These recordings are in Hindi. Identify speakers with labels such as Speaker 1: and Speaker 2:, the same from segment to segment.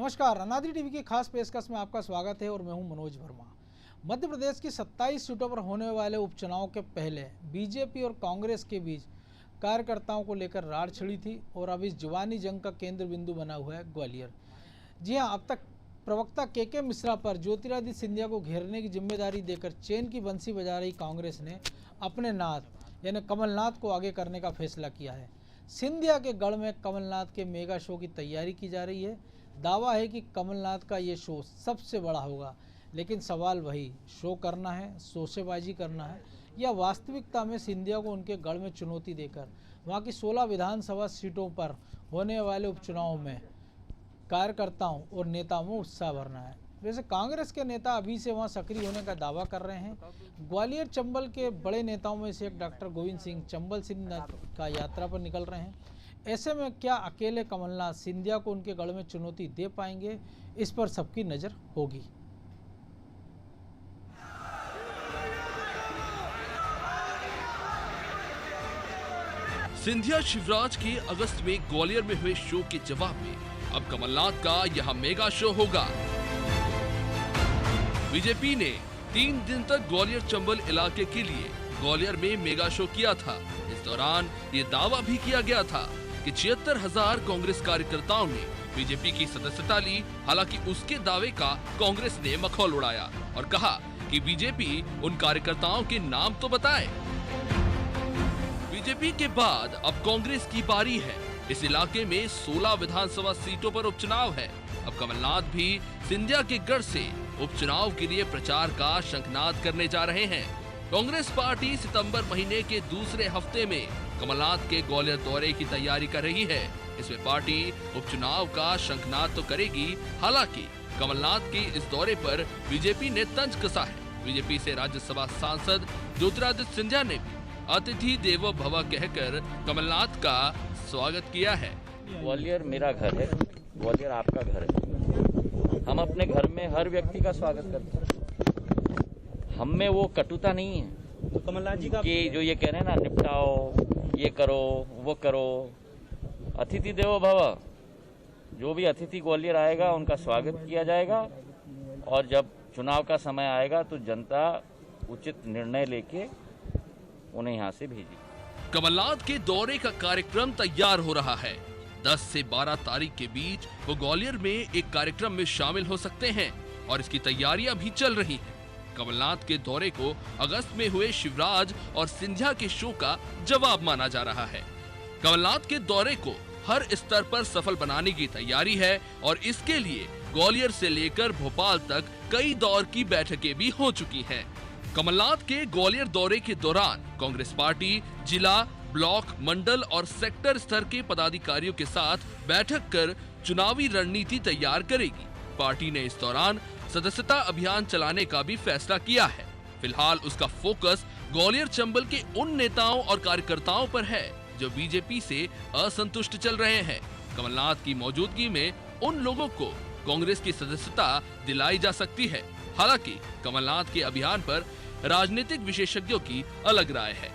Speaker 1: नमस्कार, अनादि टीवी की खास पेशकश में आपका स्वागत है और मैं हूं मनोज वर्मा। मध्य प्रदेश की 27 सीटों पर होने वाले उपचुनाव के पहले बीजेपी और कांग्रेस के बीच कार्यकर्ताओं को लेकर राड़ छिड़ी थी और अब इस जुबानी जंग का केंद्र बिंदु बना हुआ है ग्वालियर। जी हां, अब तक प्रवक्ता के मिश्रा पर ज्योतिरादित्य सिंधिया को घेरने की जिम्मेदारी देकर चैन की बंसी बजा रही कांग्रेस ने अपने नाथ यानी कमलनाथ को आगे करने का फैसला किया है। सिंधिया के गढ़ में कमलनाथ के मेगा शो की तैयारी की जा रही है। दावा है कि कमलनाथ का ये शो सबसे बड़ा होगा, लेकिन सवाल वही, शो करना है, शोशेबाजी करना है या वास्तविकता में सिंधिया को उनके गढ़ में चुनौती देकर वहाँ की 16 विधानसभा सीटों पर होने वाले उपचुनाव में कार्यकर्ताओं और नेताओं में उत्साह भरना है। वैसे कांग्रेस के नेता अभी से वहां सक्रिय होने का दावा कर रहे हैं। ग्वालियर चंबल के बड़े नेताओं में से एक डॉक्टर गोविंद सिंह चंबल सिंह का यात्रा पर निकल रहे हैं। ऐसे में क्या अकेले कमलनाथ सिंधिया को उनके गढ़ में चुनौती दे पाएंगे, इस पर सबकी नज़र होगी।
Speaker 2: सिंधिया शिवराज के अगस्त में ग्वालियर में हुए शो के जवाब में अब कमलनाथ का यहां मेगा शो होगा। बीजेपी ने 3 दिन तक ग्वालियर चंबल इलाके के लिए ग्वालियर में मेगा शो किया था। इस दौरान ये दावा भी किया गया था कि 76,000 कांग्रेस कार्यकर्ताओं ने बीजेपी की सदस्यता ली। हालांकि उसके दावे का कांग्रेस ने मखौल उड़ाया और कहा कि बीजेपी उन कार्यकर्ताओं के नाम तो बताए। बीजेपी के बाद अब कांग्रेस की बारी है। इस इलाके में 16 विधानसभा सीटों पर उपचुनाव है। अब कमलनाथ भी सिंधिया के गढ़ से उपचुनाव के लिए प्रचार का शंखनाद करने जा रहे हैं। कांग्रेस पार्टी सितंबर महीने के दूसरे हफ्ते में कमलनाथ के ग्वालियर दौरे की तैयारी कर रही है। इसमें पार्टी उपचुनाव का शंखनाद तो करेगी। हालांकि कमलनाथ के इस दौरे पर बीजेपी ने तंज कसा है। बीजेपी से राज्यसभा सांसद ज्योतिरादित्य सिंधिया ने भी अतिथि देवो भव कहकर कमलनाथ का स्वागत किया है।
Speaker 3: ग्वालियर मेरा घर है, ग्वालियर आपका घर है। हम अपने घर में हर व्यक्ति का स्वागत करते हैं। हम में वो कटुता नहीं है
Speaker 4: तो कमलनाथ जी का
Speaker 3: कि जो ये कह रहे हैं ना, निपटाओ, ये करो, वो करो। अतिथि देवो भव, जो भी अतिथि ग्वालियर आएगा उनका स्वागत किया जाएगा और जब चुनाव का समय आएगा तो जनता उचित निर्णय लेके उन्हें यहाँ से भेजी।
Speaker 2: कमलनाथ के दौरे का कार्यक्रम तैयार हो रहा है। 10 से 12 तारीख के बीच वो ग्वालियर में एक कार्यक्रम में शामिल हो सकते हैं और इसकी तैयारियां भी चल रही हैं। कमलनाथ के दौरे को अगस्त में हुए शिवराज और सिंधिया के शो का जवाब माना जा रहा है। कमलनाथ के दौरे को हर स्तर पर सफल बनाने की तैयारी है और इसके लिए ग्वालियर से लेकर भोपाल तक कई दौर की बैठकें भी हो चुकी हैं। कमलनाथ के ग्वालियर दौरे के दौरान कांग्रेस पार्टी जिला, ब्लॉक, मंडल और सेक्टर स्तर के पदाधिकारियों के साथ बैठक कर चुनावी रणनीति तैयार करेगी। पार्टी ने इस दौरान सदस्यता अभियान चलाने का भी फैसला किया है। फिलहाल उसका फोकस ग्वालियर चंबल के उन नेताओं और कार्यकर्ताओं पर है जो बीजेपी से असंतुष्ट चल रहे हैं। कमलनाथ की मौजूदगी में उन लोगों को कांग्रेस की सदस्यता दिलाई जा सकती है। हालांकि कमलनाथ के अभियान पर राजनीतिक विशेषज्ञों की अलग राय है।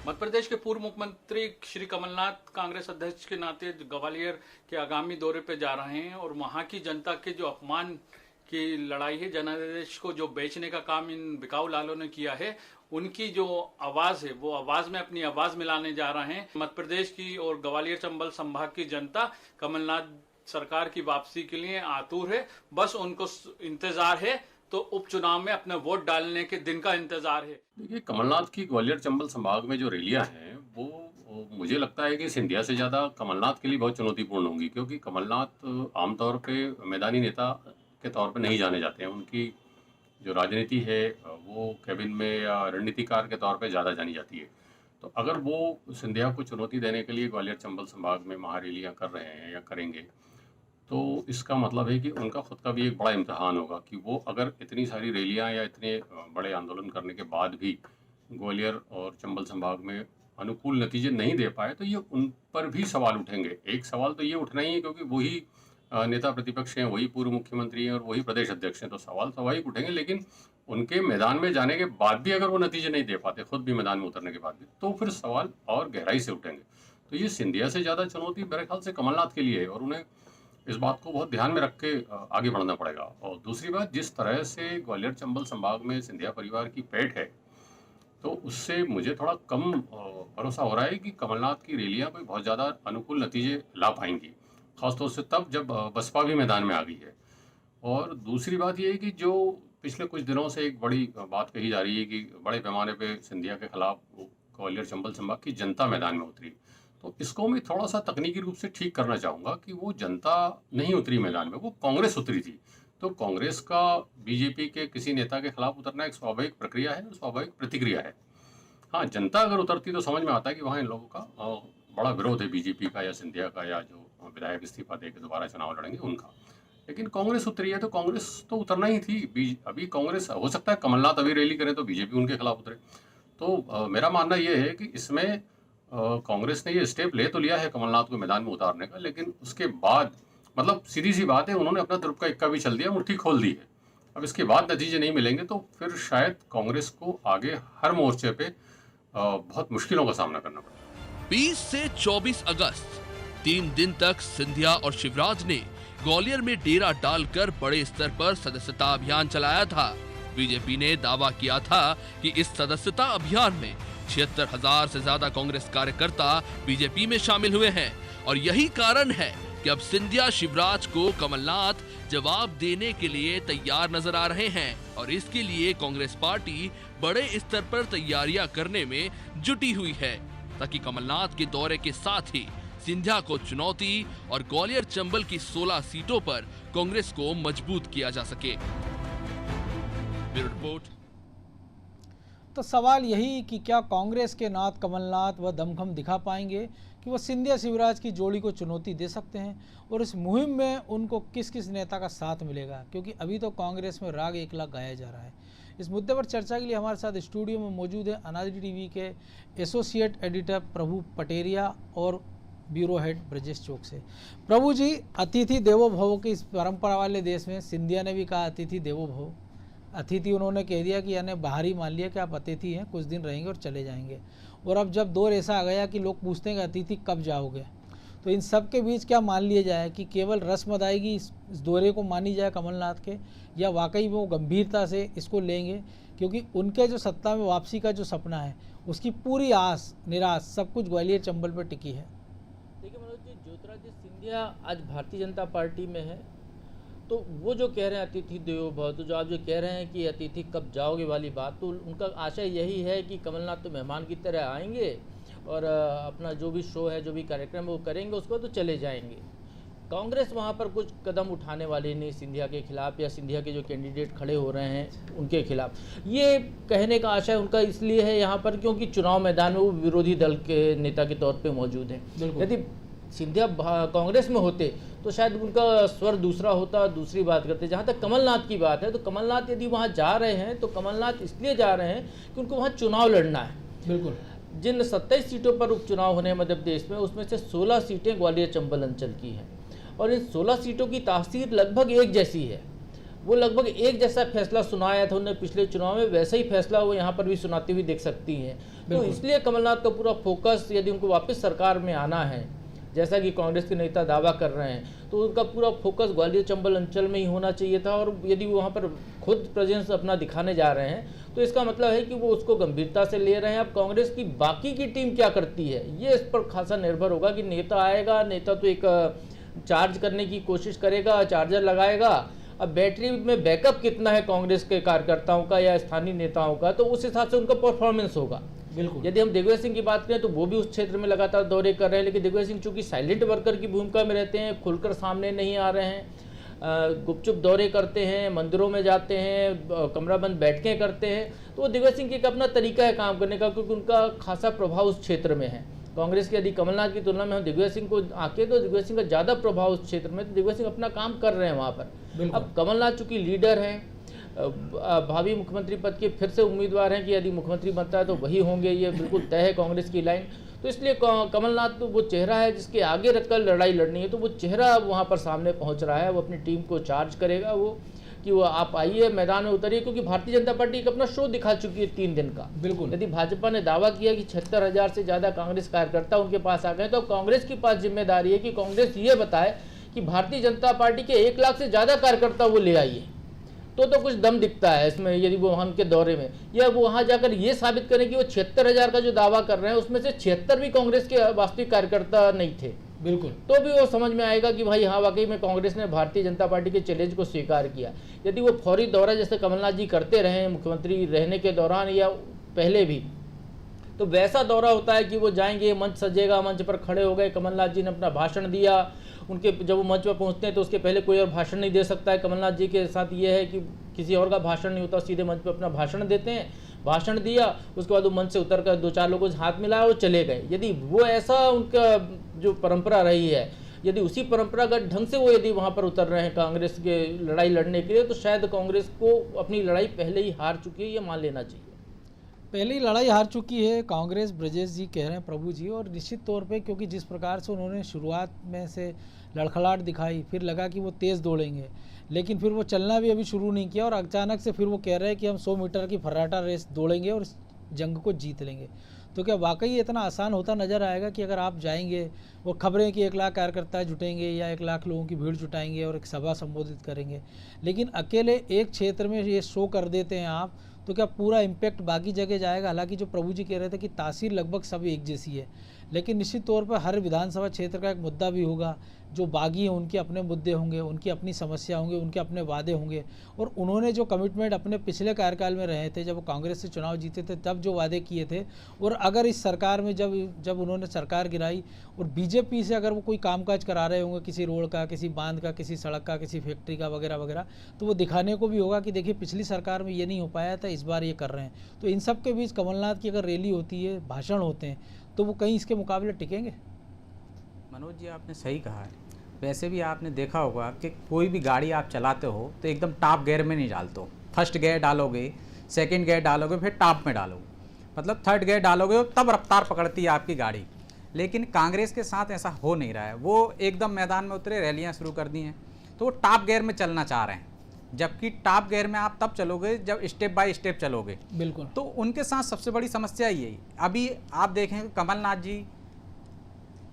Speaker 4: मध्य प्रदेश के पूर्व मुख्यमंत्री श्री कमलनाथ कांग्रेस अध्यक्ष के नाते ग्वालियर के आगामी दौरे पे जा रहे हैं और वहां की जनता के जो अपमान की लड़ाई है, जनादेश को जो बेचने का काम इन बिकाऊ लालों ने किया है, उनकी जो आवाज है वो आवाज में अपनी आवाज मिलाने जा रहे हैं। मध्य प्रदेश की और ग्वालियर चंबल संभाग की जनता कमलनाथ सरकार की वापसी के लिए आतुर है। बस उनको इंतजार है तो उपचुनाव में अपना वोट डालने के दिन का इंतजार है।
Speaker 5: देखिए, कमलनाथ की ग्वालियर चंबल संभाग में जो रैलियां हैं वो मुझे लगता है कि सिंधिया से ज़्यादा कमलनाथ के लिए बहुत चुनौतीपूर्ण होंगी, क्योंकि कमलनाथ आमतौर पे मैदानी नेता के तौर पे नहीं जाने जाते हैं। उनकी जो राजनीति है वो कैबिन में या रणनीतिकार के तौर पे ज़्यादा जानी जाती है। तो अगर वो सिंधिया को चुनौती देने के लिए ग्वालियर चंबल संभाग में महारैलियाँ कर रहे हैं या करेंगे, तो इसका मतलब है कि उनका खुद का भी एक बड़ा इम्तहान होगा कि वो अगर इतनी सारी रैलियां या इतने बड़े आंदोलन करने के बाद भी ग्वालियर और चंबल संभाग में अनुकूल नतीजे नहीं दे पाए तो ये उन पर भी सवाल उठेंगे। एक सवाल तो ये उठना ही है, क्योंकि वही नेता प्रतिपक्ष हैं, वही पूर्व मुख्यमंत्री हैं और वही प्रदेश अध्यक्ष हैं, तो सवाल स्वाभाविक उठेंगे। लेकिन उनके मैदान में जाने के बाद भी अगर वो नतीजे नहीं दे पाते, खुद भी मैदान में उतरने के बाद भी, तो फिर सवाल और गहराई से उठेंगे। तो ये सिंधिया से ज़्यादा चुनौती मेरे ख्याल से कमलनाथ के लिए है और उन्हें इस बात को बहुत ध्यान में रख के आगे बढ़ना पड़ेगा। और दूसरी बात, जिस तरह से ग्वालियर चंबल संभाग में सिंधिया परिवार की पैठ है, तो उससे मुझे थोड़ा कम भरोसा हो रहा है कि कमलनाथ की रैलियां कोई बहुत ज़्यादा अनुकूल नतीजे ला पाएंगी, खासतौर से तब जब बसपा भी मैदान में आ गई है। और दूसरी बात ये है कि जो पिछले कुछ दिनों से एक बड़ी बात कही जा रही है कि बड़े पैमाने पे सिंधिया के खिलाफ ग्वालियर चंबल संभाग की जनता मैदान में उतरी, तो इसको मैं थोड़ा सा तकनीकी रूप से ठीक करना चाहूँगा कि वो जनता नहीं उतरी मैदान में, वो कांग्रेस उतरी थी। तो कांग्रेस का बीजेपी के किसी नेता के खिलाफ उतरना एक स्वाभाविक प्रक्रिया है, स्वाभाविक प्रतिक्रिया है। हाँ, जनता अगर उतरती तो समझ में आता है कि वहाँ इन लोगों का बड़ा विरोध है, बीजेपी का या सिंधिया का, या जो विधायक इस्तीफा दे के दोबारा चुनाव लड़ेंगे उनका। लेकिन कांग्रेस उतरी है तो कांग्रेस तो उतरना ही थी। अभी कांग्रेस, हो सकता है कमलनाथ अभी रैली करे तो बीजेपी उनके खिलाफ उतरे। तो मेरा मानना ये है कि इसमें कांग्रेस ने ये स्टेप ले तो लिया है कमलनाथ को मैदान में उतारने का, लेकिन उसके बाद मतलब सीधी सी बात है, उन्होंने अपना तुरुप का इक्का भी चल दिया, मुट्ठी खोल दी है। अब इसके बाद नतीजे नहीं मिलेंगे तो फिर शायद कांग्रेस को आगे हर मोर्चे पे बहुत मुश्किलों का सामना करना पड़ेगा।
Speaker 2: 20 से 24 अगस्त 3 दिन तक सिंधिया और शिवराज ने ग्वालियर में डेरा डालकर बड़े स्तर पर सदस्यता अभियान चलाया था। बीजेपी ने दावा किया था कि इस सदस्यता अभियान में 76,000 से ज्यादा कांग्रेस कार्यकर्ता बीजेपी में शामिल हुए हैं और यही कारण है कि अब सिंधिया शिवराज को कमलनाथ जवाब देने के लिए तैयार नजर आ रहे हैं और इसके लिए कांग्रेस पार्टी बड़े स्तर पर तैयारियां करने में जुटी हुई है ताकि कमलनाथ के दौरे के साथ ही सिंधिया को चुनौती और ग्वालियर चंबल की 16 सीटों पर कांग्रेस को मजबूत किया जा सके। Bureau report.
Speaker 1: तो सवाल यही कि क्या कांग्रेस के नाथ कमलनाथ व दमखम दिखा पाएंगे कि वह सिंधिया शिवराज की जोड़ी को चुनौती दे सकते हैं, और इस मुहिम में उनको किस किस नेता का साथ मिलेगा, क्योंकि अभी तो कांग्रेस में राग एकला गाया जा रहा है। इस मुद्दे पर चर्चा के लिए हमारे साथ स्टूडियो में मौजूद है अनादि टीवी के एसोसिएट एडिटर प्रभु पटेरिया और ब्यूरो हेड ब्रजेश चौक से। प्रभु जी, अतिथि देवो भव की इस परंपरा वाले देश में सिंधिया ने भी कहा अतिथि देवो भव। अतिथि उन्होंने कह दिया कि यानी बाहरी मान लिया कि आप अतिथि हैं, कुछ दिन रहेंगे और चले जाएंगे। और अब जब दौर ऐसा आ गया कि लोग पूछते हैं कि अतिथि कब जाओगे, तो इन सब के बीच क्या मान लिया जाए कि केवल रस्म अदायगी इस दौरे को मानी जाए कमलनाथ के, या वाकई में वो गंभीरता से इसको लेंगे, क्योंकि उनके जो सत्ता में वापसी का जो सपना है उसकी पूरी आस निराश सब कुछ ग्वालियर चंबल पर टिकी है।
Speaker 6: देखिए मनोज जी, ज्योतिरादित्य सिंधिया आज भारतीय जनता पार्टी में है, तो वो जो कह रहे हैं अतिथि देवो भव, तो जो आप जो कह रहे हैं कि अतिथि कब जाओगे वाली बात, तो उनका आशय यही है कि कमलनाथ तो मेहमान की तरह आएंगे और अपना जो भी शो है, जो भी कार्यक्रम वो करेंगे, उसको तो चले जाएंगे। कांग्रेस वहाँ पर कुछ कदम उठाने वाली नहीं सिंधिया के खिलाफ, या सिंधिया के जो कैंडिडेट खड़े हो रहे हैं उनके खिलाफ। ये कहने का आशय उनका इसलिए है यहाँ पर क्योंकि चुनाव मैदान में वो विरोधी दल के नेता के तौर पे मौजूद हैं। यदि सिंधिया कांग्रेस में होते तो शायद उनका स्वर दूसरा होता, दूसरी बात करते। जहाँ तक कमलनाथ की बात है, तो कमलनाथ यदि वहाँ जा रहे हैं तो कमलनाथ इसलिए जा रहे हैं कि उनको वहाँ चुनाव लड़ना है।
Speaker 1: बिल्कुल।
Speaker 6: जिन 27 सीटों पर उपचुनाव होने हैं मध्य प्रदेश में, उसमें से 16 सीटें ग्वालियर चंबल अंचल की हैं और इन 16 सीटों की तासीर लगभग एक जैसी है। वो लगभग एक जैसा फैसला सुनाया था उन्होंने पिछले चुनाव में, वैसा ही फैसला वो यहाँ पर भी सुनाती हुई देख सकती हैं। तो इसलिए कमलनाथ का पूरा फोकस, यदि उनको वापस सरकार में आना है, जैसा कि कांग्रेस के नेता दावा कर रहे हैं, तो उनका पूरा फोकस ग्वालियर चंबल अंचल में ही होना चाहिए था। और यदि वो वहाँ पर खुद प्रेजेंस अपना दिखाने जा रहे हैं तो इसका मतलब है कि वो उसको गंभीरता से ले रहे हैं। अब कांग्रेस की बाकी की टीम क्या करती है, ये इस पर खासा निर्भर होगा कि नेता आएगा, नेता तो एक चार्ज करने की कोशिश करेगा, चार्जर लगाएगा। अब बैटरी में बैकअप कितना है कांग्रेस के कार्यकर्ताओं का या स्थानीय नेताओं का, तो उस हिसाब से उनका परफॉर्मेंस होगा।
Speaker 1: बिल्कुल।
Speaker 6: यदि हम दिग्विजय सिंह की बात करें तो वो भी उस क्षेत्र में लगातार दौरे कर रहे हैं, लेकिन दिग्विजय सिंह चूंकि साइलेंट वर्कर की भूमिका में रहते हैं, खुलकर सामने नहीं आ रहे हैं, गुपचुप दौरे करते हैं, मंदिरों में जाते हैं, कमराबंद बैठकें करते हैं, तो वो दिग्विजय सिंह की एक अपना तरीका है काम करने का, क्योंकि उनका खासा प्रभाव उस क्षेत्र में है। कांग्रेस के यदि कमलनाथ की तुलना में हम दिग्विजय सिंह को आके, तो दिग्विजय सिंह का ज़्यादा प्रभाव उस क्षेत्र में, तो दिग्विजय सिंह अपना काम कर रहे हैं वहाँ पर। अब कमलनाथ चूंकि लीडर हैं, भावी मुख्यमंत्री पद के फिर से उम्मीदवार हैं कि यदि मुख्यमंत्री बनता है तो वही होंगे, ये बिल्कुल तय है कांग्रेस की लाइन। तो इसलिए कमलनाथ तो वो चेहरा है जिसके आगे रखकर लड़ाई लड़नी है, तो वो चेहरा वहाँ पर सामने पहुँच रहा है। वो अपनी टीम को चार्ज करेगा वो कि वो आप आइए, मैदान में उतरिए, क्योंकि भारतीय जनता पार्टी एक अपना शो दिखा चुकी है 3 दिन का।
Speaker 1: बिल्कुल।
Speaker 6: यदि भाजपा ने दावा किया कि 76,000 से ज़्यादा कांग्रेस कार्यकर्ता उनके पास आ गए, तो कांग्रेस के पास जिम्मेदारी है कि कांग्रेस ये बताए कि भारतीय जनता पार्टी के 1 लाख से ज़्यादा कार्यकर्ता वो ले आई है, तो कुछ दम दिखता है इसमें। यदि वो वहाँ के दौरे में या वो वहाँ जाकर ये साबित करें कि वो 76,000 का जो दावा कर रहे हैं उसमें से 76 भी कांग्रेस के वास्तविक कार्यकर्ता नहीं थे,
Speaker 1: बिल्कुल,
Speaker 6: तो भी वो समझ में आएगा कि भाई हाँ वाकई में कांग्रेस ने भारतीय जनता पार्टी के चैलेंज को स्वीकार किया। यदि वो फौरी दौरा जैसे कमलनाथ जी करते रहे मुख्यमंत्री रहने के दौरान या पहले भी, तो वैसा दौरा होता है कि वो जाएंगे, मंच सजेगा, मंच पर खड़े हो गए, कमलनाथ जी ने अपना भाषण दिया। उनके जब वो मंच पर पहुंचते हैं तो उसके पहले कोई और भाषण नहीं दे सकता है। कमलनाथ जी के साथ ये है कि किसी और का भाषण नहीं होता, सीधे मंच पर अपना भाषण देते हैं। भाषण दिया, उसके बाद वो मंच से उतर कर 2-4 लोगों से हाथ मिलाया, वो चले गए। यदि वो ऐसा उनका जो परंपरा रही है, यदि उसी परंपरागत ढंग से वो यदि वहाँ पर उतर रहे हैं कांग्रेस के लड़ाई लड़ने के लिए, तो शायद कांग्रेस को अपनी लड़ाई पहले ही हार चुकी है, ये मान लेना चाहिए।
Speaker 1: पहले ही लड़ाई हार चुकी है कांग्रेस, ब्रजेश जी कह रहे हैं, प्रभु जी। और निश्चित तौर पे क्योंकि जिस प्रकार से उन्होंने शुरुआत में से लड़खड़ाहट दिखाई, फिर लगा कि वो तेज़ दौड़ेंगे, लेकिन फिर वो चलना भी अभी शुरू नहीं किया और अचानक से फिर वो कह रहे हैं कि हम 100 मीटर की फर्राटा रेस दौड़ेंगे और इस जंग को जीत लेंगे। तो क्या वाकई इतना आसान होता नज़र आएगा कि अगर आप जाएंगे, वो खबरें कि 1 लाख कार्यकर्ता जुटेंगे या 1 लाख लोगों की भीड़ जुटाएंगे और एक सभा संबोधित करेंगे, लेकिन अकेले एक क्षेत्र में ये शो कर देते हैं आप, तो क्या पूरा इम्पैक्ट बाकी जगह जाएगा? हालांकि जो प्रभु जी कह रहे थे कि तासीर लगभग सब एक जैसी है, लेकिन निश्चित तौर पर हर विधानसभा क्षेत्र का एक मुद्दा भी होगा। जो बागी हैं उनके अपने मुद्दे होंगे, उनकी अपनी समस्या होंगे, उनके अपने वादे होंगे, और उन्होंने जो कमिटमेंट अपने पिछले कार्यकाल में रहे थे, जब वो कांग्रेस से चुनाव जीते थे तब जो वादे किए थे, और अगर इस सरकार में जब उन्होंने सरकार गिराई और बीजेपी से अगर वो कोई कामकाज करा रहे होंगे, किसी रोड का, किसी बांध का, किसी सड़क का, किसी फैक्ट्री का वगैरह वगैरह, तो वो दिखाने को भी होगा कि देखिए पिछली सरकार में ये नहीं हो पाया था, इस बार ये कर रहे हैं। तो इन सब के बीच कमलनाथ की अगर रैली होती है, भाषण होते हैं, तो वो कहीं इसके मुकाबले टिकेंगे?
Speaker 7: मनोज जी, आपने सही कहा है। वैसे भी आपने देखा होगा कि कोई भी गाड़ी आप चलाते हो तो एकदम टॉप गियर में नहीं डालते हो। फर्स्ट गियर डालोगे, सेकंड गियर डालोगे, फिर टॉप में डालोगे, मतलब थर्ड गियर डालोगे तब रफ्तार पकड़ती है आपकी गाड़ी। लेकिन कांग्रेस के साथ ऐसा हो नहीं रहा है। वो एकदम मैदान में उतरे, रैलियाँ शुरू कर दी हैं, तो वो टॉप गियर में चलना चाह रहे हैं, जबकि टॉप गियर में आप तब चलोगे जब स्टेप बाय स्टेप चलोगे।
Speaker 1: बिल्कुल।
Speaker 7: तो उनके साथ सबसे बड़ी समस्या यही। अभी आप देखें, कमलनाथ जी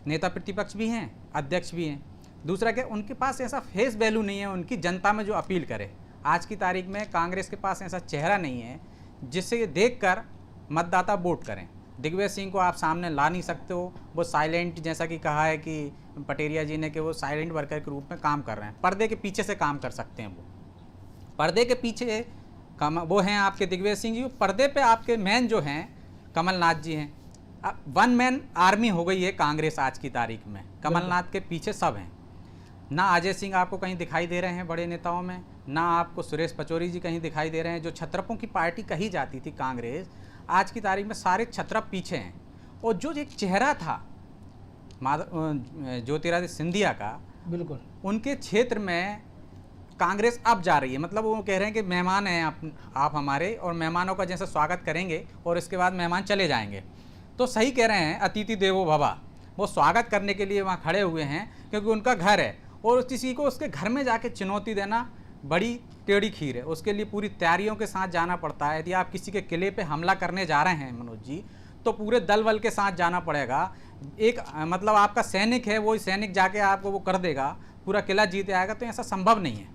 Speaker 7: नेता प्रतिपक्ष भी हैं, अध्यक्ष भी हैं। दूसरा क्या, उनके पास ऐसा फेस वैल्यू नहीं है उनकी जनता में जो अपील करे। आज की तारीख में कांग्रेस के पास ऐसा चेहरा नहीं है जिससे देखकर मतदाता वोट करें। दिग्विजय सिंह को आप सामने ला नहीं सकते हो, वो साइलेंट, जैसा कि कहा है कि पटेरिया जी ने, कि वो साइलेंट वर्कर के रूप में काम कर रहे हैं, पर्दे के पीछे से काम कर सकते हैं। वो पर्दे के पीछे वो हैं आपके दिग्विजय सिंह जी, पर्दे पे आपके मैन जो हैं कमलनाथ जी हैं। वन मैन आर्मी हो गई है कांग्रेस आज की तारीख में, कमलनाथ के पीछे सब हैं। ना अजय सिंह आपको कहीं दिखाई दे रहे हैं बड़े नेताओं में, ना आपको सुरेश पचौरी जी कहीं दिखाई दे रहे हैं। जो छत्रपों की पार्टी कही जाती थी कांग्रेस, आज की तारीख में सारे छत्रप पीछे हैं। और जो एक चेहरा था ज्योतिरादित्य सिंधिया का,
Speaker 1: बिल्कुल,
Speaker 7: उनके क्षेत्र में कांग्रेस अब जा रही है। मतलब वो कह रहे हैं कि मेहमान हैं आप हमारे, और मेहमानों का जैसे स्वागत करेंगे और इसके बाद मेहमान चले जाएंगे। तो सही कह रहे हैं, अतिथि देवो भव। वो स्वागत करने के लिए वहाँ खड़े हुए हैं क्योंकि उनका घर है, और किसी को उसके घर में जाके चुनौती देना बड़ी टेढ़ी खीर है। उसके लिए पूरी तैयारियों के साथ जाना पड़ता है। यदि आप किसी के किले पे हमला करने जा रहे हैं मनोज जी, तो पूरे दल बल के साथ जाना पड़ेगा। एक मतलब आपका सैनिक है, वो सैनिक जाके आपको वो कर देगा, पूरा किला जीत आएगा, तो ऐसा संभव नहीं है।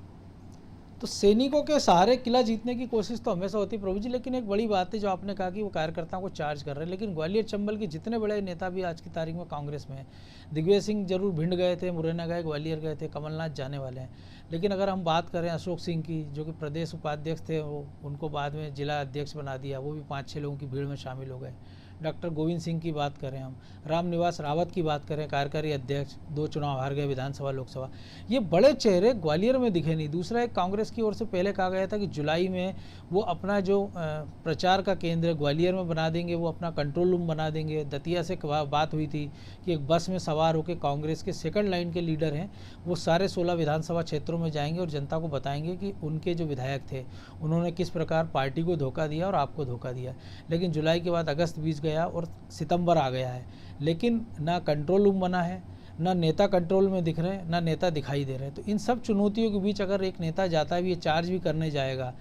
Speaker 1: तो सैनिकों के सहारे किला जीतने की कोशिश तो हमेशा होती है प्रभु जी, लेकिन एक बड़ी बात है जो आपने कहा कि वो कार्यकर्ताओं को चार्ज कर रहे हैं, लेकिन ग्वालियर चंबल के जितने बड़े नेता भी आज की तारीख में कांग्रेस में हैं, दिग्विजय सिंह जरूर भिंड गए थे, मुरैना गए, ग्वालियर गए थे, कमलनाथ जाने वाले हैं। लेकिन अगर हम बात करें अशोक सिंह की, जो कि प्रदेश उपाध्यक्ष थे, वो उनको बाद में जिला अध्यक्ष बना दिया, वो भी 5-6 लोगों की भीड़ में शामिल हो गए। डॉक्टर गोविंद सिंह की बात करें, हम रामनिवास रावत की बात करें, कार्यकारी अध्यक्ष, 2 चुनाव हार गए विधानसभा लोकसभा, ये बड़े चेहरे ग्वालियर में दिखे नहीं। दूसरा, एक कांग्रेस की ओर से पहले कहा गया था कि जुलाई में वो अपना जो प्रचार का केंद्र ग्वालियर में बना देंगे, वो अपना कंट्रोल रूम बना देंगे। दतिया से बात हुई थी कि एक बस में सवार होकर कांग्रेस के सेकंड लाइन के लीडर हैं, वो सारे 16 विधानसभा क्षेत्रों में जाएंगे और जनता को बताएंगे कि उनके जो विधायक थे उन्होंने किस प्रकार पार्टी को धोखा दिया और आपको धोखा दिया। लेकिन जुलाई के बाद अगस्त बीत गया और सितंबर आ गया है, लेकिन ना कंट्रोल रूम बना है, ना नेता कंट्रोल में दिख रहे हैं, ना नेता दिखाई दे रहे हैं। तो इन सब चुनौतियों के बीच अगर एक नेता जाता भी है, चार्ज भी करने जाएगा,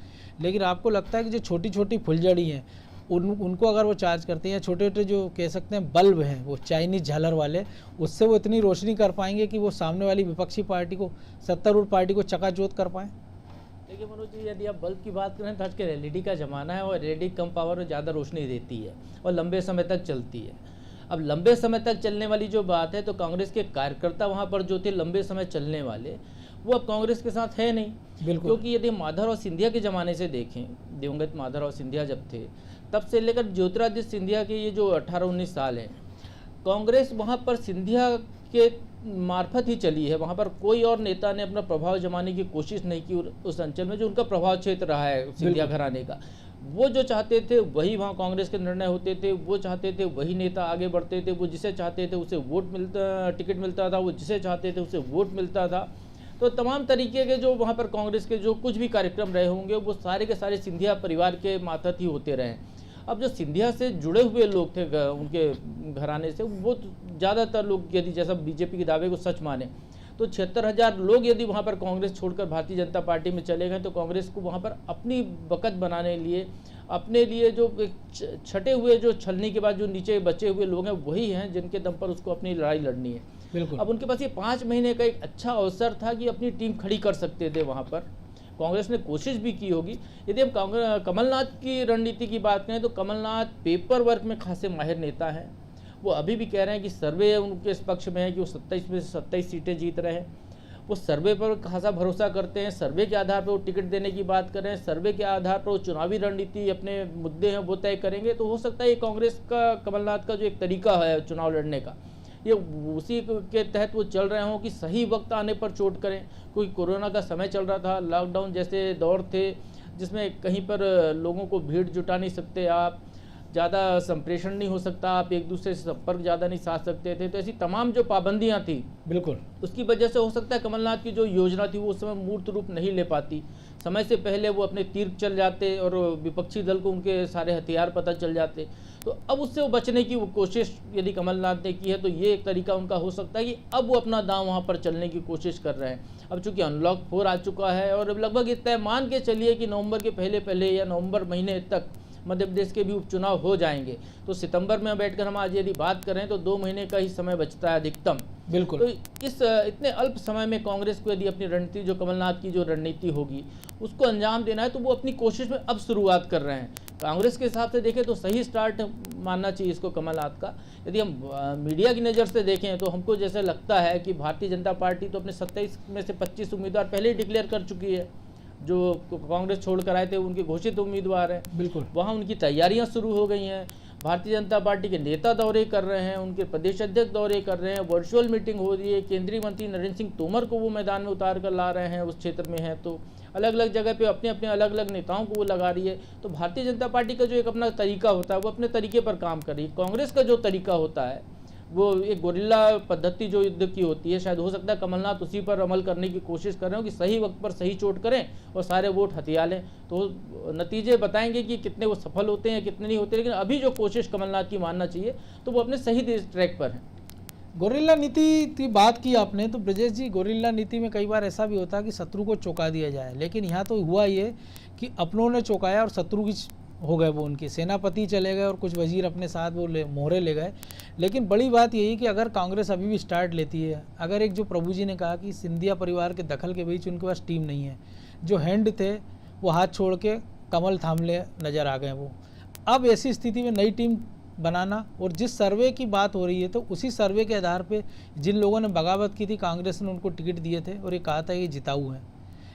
Speaker 1: लेकिन आपको लगता है कि जो छोटी छोटी फुलझड़ी हैं, उनको अगर वो चार्ज करते हैं, या छोटे छोटे जो कह सकते हैं बल्ब हैं वो चाइनीज झालर वाले, उससे वो इतनी रोशनी कर पाएंगे कि वो सामने वाली विपक्षी पार्टी को, सत्तारूढ़ पार्टी को चकाचौंध कर पाएँ?
Speaker 6: देखिए मनोज जी, यदि आप बल्ब की बात करें तो आजकल एलईडी का ज़माना है, और एलईडी कम पावर में ज़्यादा रोशनी देती है और लंबे समय तक चलती है। अब लंबे समय तक चलने वाली जो बात है, तो कांग्रेस के कार्यकर्ता वहाँ पर जो थे लंबे समय चलने वाले, वो अब कांग्रेस के साथ है नहीं।
Speaker 1: बिल्कुल।
Speaker 6: क्योंकि यदि माधवराव सिंधिया के ज़माने से देखें, दिवंगत माधवराव सिंधिया जब थे, तब से लेकर ज्योतिरादित्य सिंधिया के ये जो 18-19 साल हैं, कांग्रेस वहाँ पर सिंधिया के मार्फत ही चली है। वहाँ पर कोई और नेता ने अपना प्रभाव जमाने की कोशिश नहीं की उस अंचल में, जो उनका प्रभाव क्षेत्र रहा है सिंधिया घराने का। वो जो चाहते थे वही वहाँ कांग्रेस के निर्णय होते थे, वो चाहते थे वही नेता आगे बढ़ते थे, वो जिसे चाहते थे उसे टिकट मिलता था, वो जिसे चाहते थे उसे वोट मिलता था। तो तमाम तरीके के जो वहाँ पर कांग्रेस के जो कुछ भी कार्यक्रम रहे होंगे, वो सारे के सारे सिंधिया परिवार के मातहत ही होते रहे। अब जो सिंधिया से जुड़े हुए लोग थे उनके घराने से, वो ज़्यादातर लोग यदि जैसा बीजेपी के दावे को सच माने तो 76,000 लोग यदि वहाँ पर कांग्रेस छोड़कर भारतीय जनता पार्टी में चले गए, तो कांग्रेस को वहाँ पर अपनी बकत बनाने लिए, अपने लिए जो छटे हुए, जो छलनी के बाद जो नीचे बचे हुए लोग हैं, वही हैं जिनके दम पर उसको अपनी लड़ाई लड़नी है।
Speaker 1: बिल्कुल।
Speaker 6: अब उनके पास ये 5 महीने का एक अच्छा अवसर था कि अपनी टीम खड़ी कर सकते थे। वहाँ पर कांग्रेस ने कोशिश भी की होगी। यदि हम कमलनाथ की रणनीति की बात करें, तो कमलनाथ पेपर वर्क में खासे माहिर नेता हैं। वो अभी भी कह रहे हैं कि सर्वे उनके इस पक्ष में है कि वो 27 में से 27 सीटें जीत रहे हैं। वो सर्वे पर खासा भरोसा करते हैं, सर्वे के आधार पर वो टिकट देने की बात कर रहे हैं, सर्वे के आधार पर वो चुनावी रणनीति, अपने मुद्दे हैं वो तय करेंगे। तो हो सकता है ये कांग्रेस का, कमलनाथ का जो एक तरीका है चुनाव लड़ने का, ये उसी के तहत वो चल रहे हों कि सही वक्त आने पर चोट करें। कोई कोरोना का समय चल रहा था, लॉकडाउन जैसे दौर थे जिसमें कहीं पर लोगों को भीड़ जुटा नहीं सकते आप, ज़्यादा संप्रेषण नहीं हो सकता, आप एक दूसरे से संपर्क ज़्यादा नहीं साध सकते थे। तो ऐसी तमाम जो पाबंदियां थी,
Speaker 1: बिल्कुल,
Speaker 6: उसकी वजह से हो सकता है कमलनाथ की जो योजना थी वो उस समय मूर्त रूप नहीं ले पाती। समय से पहले वो अपने तीर चल जाते और विपक्षी दल को उनके सारे हथियार पता चल जाते। तो अब उससे वो बचने की वो कोशिश यदि कमलनाथ ने की है, तो ये एक तरीका उनका हो सकता है कि अब वो अपना दांव वहाँ पर चलने की कोशिश कर रहे हैं। अब चूंकि अनलॉक 4 आ चुका है और लगभग तय मान के चलिए कि नवंबर के पहले या नवंबर महीने तक मध्य प्रदेश के भी उपचुनाव हो जाएंगे। तो सितंबर में बैठकर हम आज यदि बात करें तो 2 महीने का ही समय बचता है अधिकतम।
Speaker 1: बिल्कुल।
Speaker 6: तो इस इतने अल्प समय में कांग्रेस को यदि अपनी रणनीति, जो कमलनाथ की जो रणनीति होगी, उसको अंजाम देना है, तो वो अपनी कोशिश में अब शुरुआत कर रहे हैं। कांग्रेस के हिसाब से देखें तो सही स्टार्ट मानना चाहिए इसको कमलनाथ का। यदि हम मीडिया की नज़र से देखें तो हमको जैसे लगता है कि भारतीय जनता पार्टी तो अपने 27 में से 25 उम्मीदवार पहले ही डिक्लेयर कर चुकी है। जो कांग्रेस छोड़कर आए थे उनके घोषित उम्मीदवार हैं।
Speaker 1: बिल्कुल,
Speaker 6: वहाँ उनकी तैयारियां शुरू हो गई हैं। भारतीय जनता पार्टी के नेता दौरे कर रहे हैं, उनके प्रदेश अध्यक्ष दौरे कर रहे हैं, वर्चुअल मीटिंग हो रही है। केंद्रीय मंत्री नरेंद्र सिंह तोमर को वो मैदान में उतार कर ला रहे हैं, उस क्षेत्र में हैं। तो अलग अलग जगह पे अपने अपने अलग अलग नेताओं को वो लगा रही है। तो भारतीय जनता पार्टी का जो एक अपना तरीका होता है वो अपने तरीके पर काम कर रही है। कांग्रेस का जो तरीका होता है वो एक गोरिल्ला पद्धति जो युद्ध की होती है, शायद हो सकता है कमलनाथ उसी पर अमल करने की कोशिश कर रहे हो कि सही वक्त पर सही चोट करें और सारे वोट हथिया लें। तो नतीजे बताएंगे कि कितने वो सफल होते हैं, कितने नहीं होते। लेकिन अभी जो कोशिश कमलनाथ की मानना चाहिए तो वो अपने सही ट्रैक पर है।
Speaker 1: गोरिल्ला नीति की बात की आपने, तो ब्रजेश जी, गोरिल्ला नीति में कई बार ऐसा भी होता है कि शत्रु को चौंका दिया जाए, लेकिन यहाँ तो हुआ ये कि अपनों ने चौंकाया और शत्रु की हो गए, वो उनके सेनापति चले गए और कुछ वजीर अपने साथ वो मोहरे ले गए। लेकिन बड़ी बात यही कि अगर कांग्रेस अभी भी स्टार्ट लेती है, अगर एक जो प्रभु जी ने कहा कि सिंधिया परिवार के दखल के बीच उनके पास टीम नहीं है, जो हैंड थे वो हाथ छोड़ के कमल थामले नज़र आ गए। वो अब ऐसी स्थिति में नई टीम बनाना, और जिस सर्वे की बात हो रही है तो उसी सर्वे के आधार पे जिन लोगों ने बगावत की थी, कांग्रेस ने उनको टिकट दिए थे और ये कहा था कि जिताऊ हैं,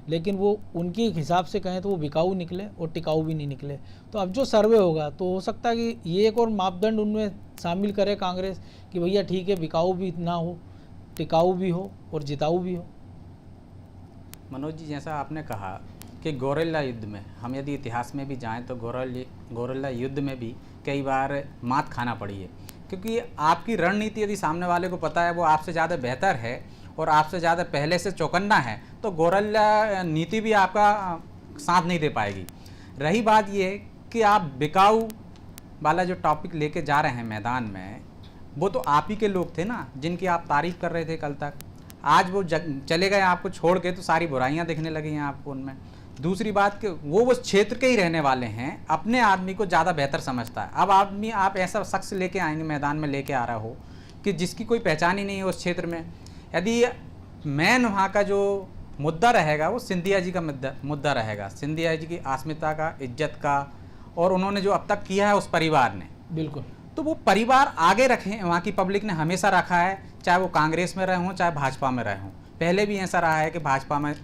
Speaker 1: लेकिन वो उनके हिसाब से कहें तो वो बिकाऊ निकले और टिकाऊ भी नहीं निकले। तो अब जो सर्वे होगा तो हो सकता है कि ये एक और मापदंड उनमें शामिल करे कांग्रेस कि भैया ठीक है, बिकाऊ भी ना हो, टिकाऊ भी हो और जिताऊ भी हो।
Speaker 7: मनोज जी, जैसा आपने कहा कि गोरिल्ला युद्ध में हम यदि इतिहास में भी जाएं तो गोरिल्ला युद्ध में भी कई बार मात खाना पड़ी है, क्योंकि आपकी रणनीति यदि सामने वाले को पता है वो आपसे ज़्यादा बेहतर है और आपसे ज़्यादा पहले से चौकन्ना है, तो गोरिल्ला नीति भी आपका साथ नहीं दे पाएगी। रही बात ये कि आप बिकाऊ वाला जो टॉपिक लेके जा रहे हैं मैदान में, वो तो आप ही के लोग थे ना जिनकी आप तारीफ कर रहे थे कल तक। आज वो चले गए आपको छोड़ के, तो सारी बुराइयां दिखने लगी हैं आपको उनमें। दूसरी बात कि वो उस क्षेत्र के ही रहने वाले हैं, अपने आदमी को ज़्यादा बेहतर समझता है। अब आदमी आप ऐसा शख्स लेके आएंगे, मैदान में लेके आ रहा हो कि जिसकी कोई पहचान ही नहीं है उस क्षेत्र में, यदि मैन वहाँ का जो मुद्दा रहेगा वो सिंधिया जी का मुद्दा रहेगा, सिंधिया जी की अस्मिता का, इज्जत का, और उन्होंने जो अब तक किया है उस परिवार ने,
Speaker 1: बिल्कुल,
Speaker 7: तो वो परिवार आगे रखें। वहाँ की पब्लिक ने हमेशा रखा है, चाहे वो कांग्रेस में रहे हों चाहे भाजपा में रहे हों। पहले भी ऐसा रहा है कि भाजपा में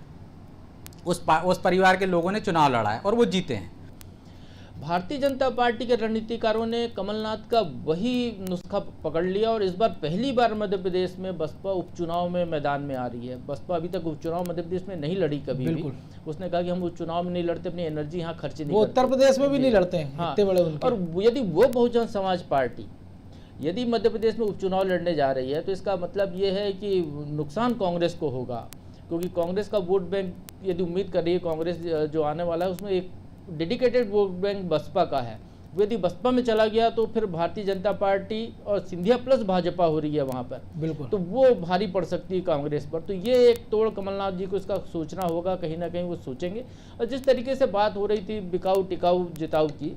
Speaker 7: उस परिवार के लोगों ने चुनाव लड़ा है और वो जीते हैं।
Speaker 6: भारतीय जनता पार्टी के रणनीतिकारों ने कमलनाथ का वही नुस्खा पकड़ लिया और इस बार पहली बार मध्य प्रदेश में बसपा उपचुनाव में मैदान में आ रही है। बसपा अभी तक उपचुनाव मध्य प्रदेश में नहीं लड़ी कभी भी। उसने कहा कि हम उपचुनाव में नहीं लड़ते, अपनी एनर्जी यहाँ खर्च नहीं
Speaker 1: वो
Speaker 6: करते।
Speaker 1: उत्तर प्रदेश में भी नहीं लड़ते हैं,
Speaker 6: हाँ,
Speaker 1: इतने बड़े उनके।
Speaker 6: और यदि वो बहुजन समाज पार्टी यदि मध्य प्रदेश में उपचुनाव लड़ने जा रही है तो इसका मतलब ये है कि नुकसान कांग्रेस को होगा, क्योंकि कांग्रेस का वोट बैंक यदि उम्मीद कर रही है कांग्रेस जो आने वाला है उसमें एक डेडिकेटेड वोट बैंक बसपा का है। वो यदि बसपा में चला गया तो फिर भारतीय जनता पार्टी और सिंधिया प्लस भाजपा हो रही है वहाँ पर,
Speaker 1: बिल्कुल,
Speaker 6: तो वो भारी पड़ सकती है कांग्रेस पर। तो ये एक तोड़ कमलनाथ जी को इसका सोचना होगा, कहीं ना कहीं वो सोचेंगे। और जिस तरीके से बात हो रही थी बिकाऊ टिकाऊ जिताऊ की,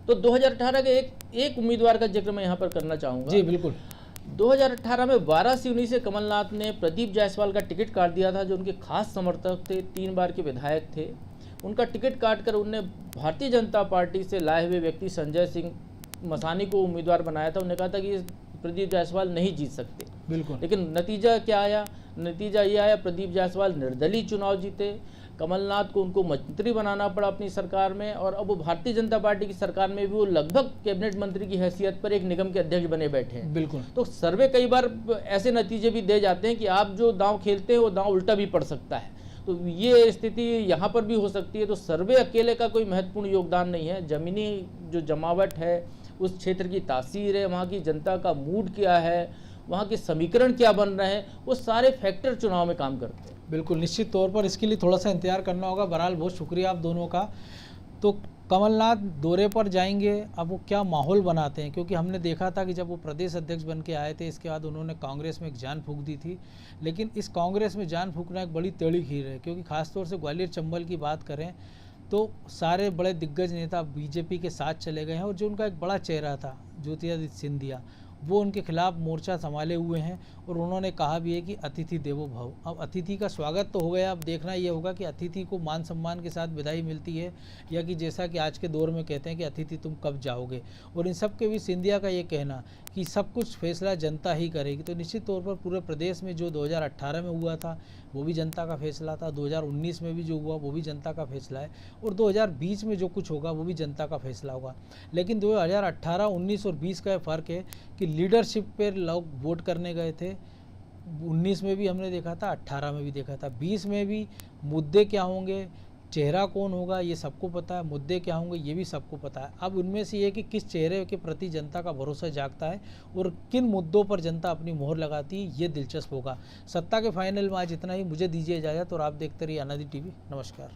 Speaker 6: तो 2018 के एक उम्मीदवार का जिक्र मैं यहाँ पर करना चाहूँगा।
Speaker 1: जी बिल्कुल।
Speaker 6: 2018 में वाराणसी से कमलनाथ ने प्रदीप जायसवाल का टिकट काट दिया था, जो उनके खास समर्थक थे, 3 बार के विधायक थे। उनका टिकट काटकर उनने भारतीय जनता पार्टी से लाए हुए व्यक्ति संजय सिंह मसानी को उम्मीदवार बनाया था। उन्होंने कहा था कि प्रदीप जायसवाल नहीं जीत सकते,
Speaker 1: बिल्कुल,
Speaker 6: लेकिन नतीजा क्या आया? नतीजा ये आया, प्रदीप जायसवाल निर्दलीय चुनाव जीते। कमलनाथ को उनको मंत्री बनाना पड़ा अपनी सरकार में, और अब वो भारतीय जनता पार्टी की सरकार में भी वो लगभग कैबिनेट मंत्री की हैसियत पर एक निगम के अध्यक्ष बने बैठे हैं।
Speaker 1: बिल्कुल।
Speaker 6: तो सर्वे कई बार ऐसे नतीजे भी दे जाते हैं कि आप जो दांव खेलते हैं वो दांव उल्टा भी पड़ सकता है। तो ये स्थिति यहाँ पर भी हो सकती है। तो सर्वे अकेले का कोई महत्वपूर्ण योगदान नहीं है, जमीनी जो जमावट है, उस क्षेत्र की तासीर है, वहाँ की जनता का मूड क्या है, वहाँ के समीकरण क्या बन रहे हैं, वो सारे फैक्टर चुनाव में काम करते हैं।
Speaker 1: बिल्कुल, निश्चित तौर पर इसके लिए थोड़ा सा इंतजार करना होगा। बहरहाल बहुत शुक्रिया आप दोनों का। तो कमलनाथ दौरे पर जाएंगे, अब वो क्या माहौल बनाते हैं, क्योंकि हमने देखा था कि जब वो प्रदेश अध्यक्ष बन के आए थे, इसके बाद उन्होंने कांग्रेस में एक जान फूंक दी थी। लेकिन इस कांग्रेस में जान फूंकना एक बड़ी टेढ़ी खीर है, क्योंकि खासतौर से ग्वालियर चंबल की बात करें तो सारे बड़े दिग्गज नेता बीजेपी के साथ चले गए हैं, और जो उनका एक बड़ा चेहरा था ज्योतिरादित्य सिंधिया, वो उनके खिलाफ मोर्चा संभाले हुए हैं। और उन्होंने कहा भी है कि अतिथि देवो भव। अब अतिथि का स्वागत तो हो गया, अब देखना ये होगा कि अतिथि को मान सम्मान के साथ विदाई मिलती है, या कि जैसा कि आज के दौर में कहते हैं कि अतिथि तुम कब जाओगे। और इन सब के भी सिंधिया का ये कहना कि सब कुछ फैसला जनता ही करेगी। तो निश्चित तौर पर पूरे प्रदेश में जो 2018 में हुआ था वो भी जनता का फैसला था, 2019 में भी जो हुआ वो भी जनता का फैसला है, और 2020 में जो कुछ होगा वो भी जनता का फैसला होगा। लेकिन 2018, 19 और 20 का फ़र्क है कि लीडरशिप पर लोग वोट करने गए थे। 19 में भी हमने देखा था, 18 में भी देखा था, 20 में भी मुद्दे क्या होंगे, चेहरा कौन होगा ये सबको पता है, मुद्दे क्या होंगे ये भी सबको पता है। अब उनमें से ये कि किस चेहरे के प्रति जनता का भरोसा जागता है और किन मुद्दों पर जनता अपनी मोहर लगाती है, ये दिलचस्प होगा। सत्ता के फाइनल में आज इतना ही। मुझे दीजिए इजाज़त और आप देखते रहिए अनादि टीवी। नमस्कार।